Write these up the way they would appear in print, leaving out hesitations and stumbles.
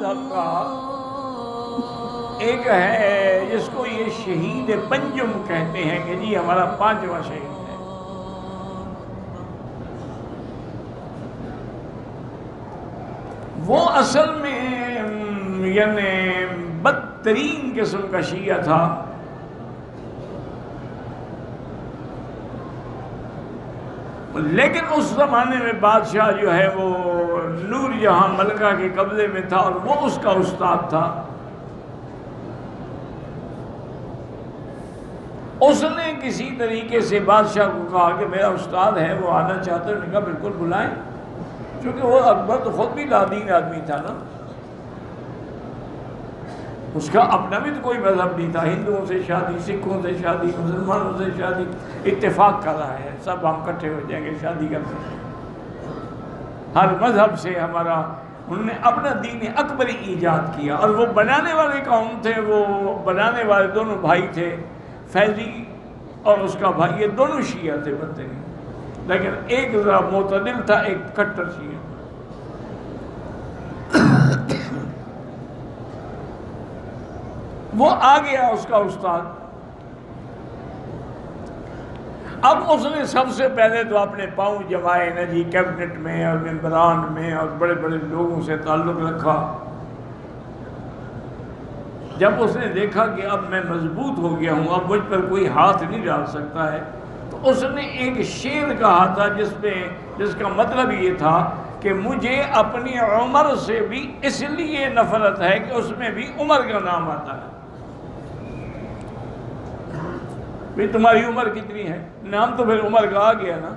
مذہب کا ایک ہے جس کو یہ شہید پنجم کہتے ہیں کہ جی ہمارا 5واں شہید ہے. وہ اصل میں یعنی بدترین قسم کا شیعہ تھا. لیکن اس زمانے میں بادشاہ جو ہے وہ نور جہاں ملکہ کے قبضے میں تھا اور وہ اس کا استاد تھا. اس نے کسی طریقے سے بادشاہ کو کہا کہ میرا استاد ہے وہ آنا چاہتا ہے. انہوں نے کہا بالکل بلائیں، کیونکہ وہ اکبر تو خود بھی لادین آدمی تھا نا، اس کا اپنا بھی تو کوئی مذہب نہیں تھا. ہندوؤں سے شادی، سکھوں سے شادی، مسلمانوں سے شادی، اتفاق کر رہا ہے سب ہم اکٹھے ہو جائیں گے شادی کرتے ہیں. ہر مذہب سے ہمارا، انہوں نے اپنا دین اکبری ایجاد کیا. اور وہ بنانے والے کون تھے؟ وہ بنانے والے دونوں بھائی تھے، فیضی اور اس کا بھائی. یہ دونوں شیعہ تھے بدترین، لیکن ایک ذرا معتدل تھا، ایک کٹر شیعہ. وہ آ گیا اس کا استاد. اب اس نے سب سے پہلے تو اپنے پاؤں جمائے نا جی، کیبنٹ میں اور ممبران میں اور بڑے بڑے لوگوں سے تعلق رکھا. جب اس نے دیکھا کہ اب میں مضبوط ہو گیا ہوں، اب مجھ پر کوئی ہاتھ نہیں ڈال سکتا ہے، تو اس نے ایک شعر کہا تھا جس کا مطلب یہ تھا کہ مجھے اپنی عمر سے بھی اس لیے نفرت ہے کہ اس میں بھی عمر کا نام آتا ہے. بھئی تمہاری عمر کتنی ہے؟ نام تو پھر عمر کا آ گیا نا.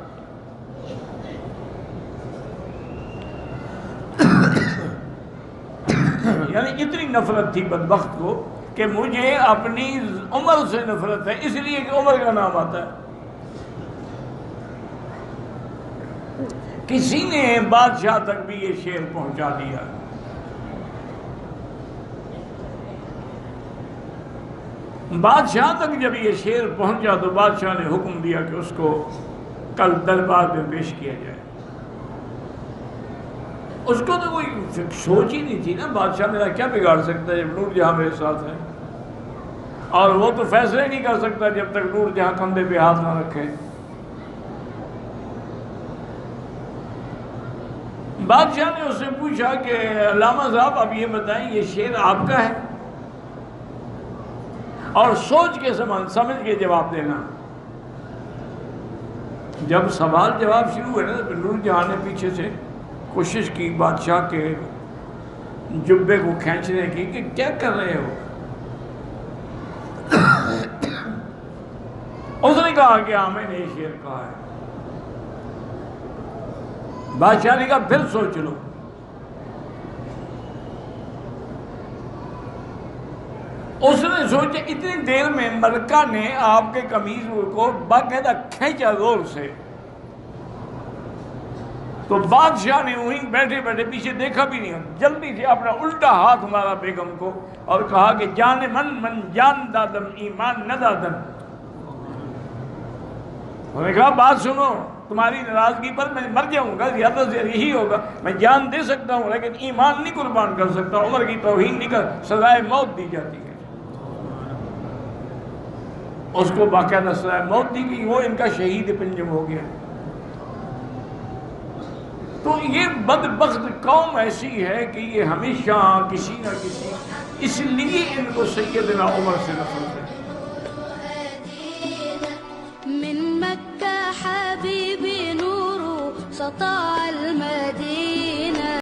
یعنی اتنی نفرت تھی بدبخت کو کہ مجھے اپنی عمر سے نفرت ہے اس لیے کہ عمر کا نام آتا ہے. کسی نے بادشاہ تک بھی یہ شعر پہنچا دیا. بادشاہ تک جب یہ شعر پہنچا تو بادشاہ نے حکم دیا کہ اس کو کل دربار میں پیش کیا جائے. اس کو تو کوئی سوچ ہی نہیں تھی نا، بادشاہ میرا کیا بگاڑ سکتا ہے جب نور جہاں میرے ساتھ ہے، اور وہ تو فیصلے نہیں کر سکتا جب تک نور جہاں کندھے پہ ہاتھ نہ رکھے. بادشاہ نے اس سے پوچھا کہ علامہ صاحب اب یہ بتائیں یہ شعر آپ کا ہے، اور سوچ کے سمجھ کے جواب دینا. جب سوال جواب شروع ہوئے نا تو نور جہاں نے پیچھے سے کوشش کی بادشاہ کے جبے کو کھینچنے کی کہ کیا کر رہے ہو. اس نے کہا کہ ہاں میں نے یہ شعر کہا ہے. بادشاہ نے کہا پھر سوچ لو. اس نے سوچا. اتنی دیر میں ملکہ نے آپ کے قمیض کو باقاعدہ کھینچا زور سے. تو بادشاہ نے وہیں بیٹھے بیٹھے پیچھے دیکھا بھی نہیں، جلدی سے اپنا الٹا ہاتھ مارا بیگم کو اور کہا کہ جان من جان دادم ایمان نہ دادم. انہوں نے کہا بات سنو، تمہاری ناراضگی پر میں مر جاؤں گا، زیادہ سے یہی ہوگا، میں جان دے سکتا ہوں لیکن ایمان نہیں قربان کر سکتا. عمر کی توہین نہیں کر، سزائے موت دی جاتی ہے. اس کو باقاعدہ سزائے موت دی گئی، وہ ان کا شہید پنجم ہو گیا. تو یہ بدبخت قوم ایسی ہے کہ یہ ہمیشہ کسی نہ کسی، اس لیے ان کو سیدنا عمر سے نفرت ہے. من مكة حبيبي نور سطع المدينة